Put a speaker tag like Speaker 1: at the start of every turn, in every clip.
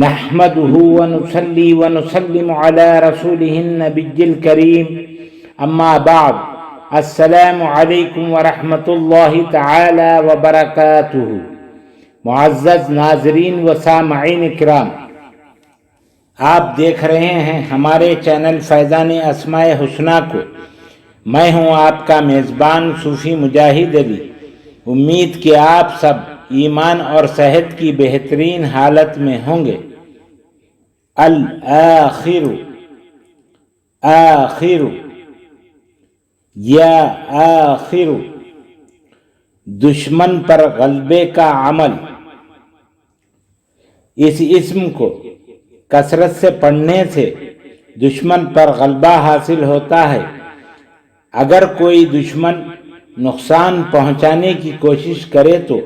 Speaker 1: نحمده ونصلي ونسلم على رسوله النبي الكريم اما بعد السلام علیکم ورحمۃ اللہ تعالی وبرکاتہ۔ معزز ناظرین و سامعین کرام، آپ دیکھ رہے ہیں ہمارے چینل فیضان اسماء حسنی کو۔ میں ہوں آپ کا میزبان صوفی مجاہد علی۔ امید کہ آپ سب ایمان اور صحت کی بہترین حالت میں ہوں گے۔ الآخر آخر یا آخر، دشمن پر غلبے کا عمل۔ اس اسم کو کثرت سے پڑھنے سے دشمن پر غلبہ حاصل ہوتا ہے۔ اگر کوئی دشمن نقصان پہنچانے کی کوشش کرے تو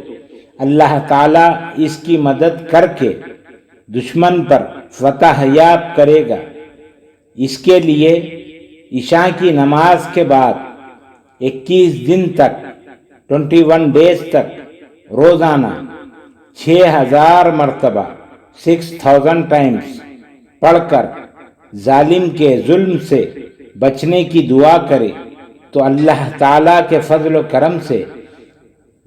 Speaker 1: اللہ تعالیٰ اس کی مدد کر کے دشمن پر فتح یاب کرے گا۔ اس کے لیے عشاء کی نماز کے بعد 21 دن تک 21 ڈیز تک روزانہ 6000 مرتبہ 6000 ٹائمز پڑھ کر ظالم کے ظلم سے بچنے کی دعا کرے تو اللہ تعالیٰ کے فضل و کرم سے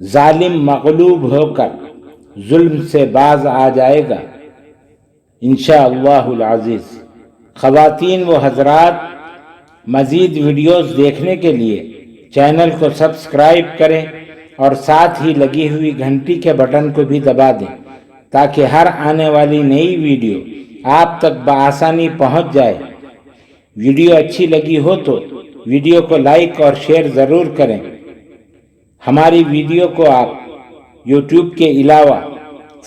Speaker 1: ظالم مغلوب ہو کر ظلم سے باز آ جائے گا انشاءاللہ العزیز۔ خواتین و حضرات، مزید ویڈیوز دیکھنے کے لیے چینل کو سبسکرائب کریں اور ساتھ ہی لگی ہوئی گھنٹی کے بٹن کو بھی دبا دیں تاکہ ہر آنے والی نئی ویڈیو آپ تک بآسانی پہنچ جائے۔ ویڈیو اچھی لگی ہو تو ویڈیو کو لائک اور شیئر ضرور کریں۔ ہماری ویڈیو کو آپ یوٹیوب کے علاوہ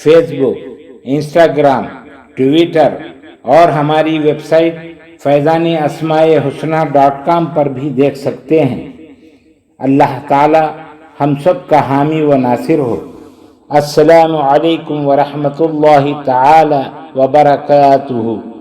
Speaker 1: فیس بک، انسٹاگرام، ٹویٹر اور ہماری ویب سائٹ فیضان اسماء حسنی.com پر بھی دیکھ سکتے ہیں۔ اللہ تعالی ہم سب کا حامی و ناصر ہو۔ السلام علیکم ورحمۃ اللہ تعالی وبرکاتہ۔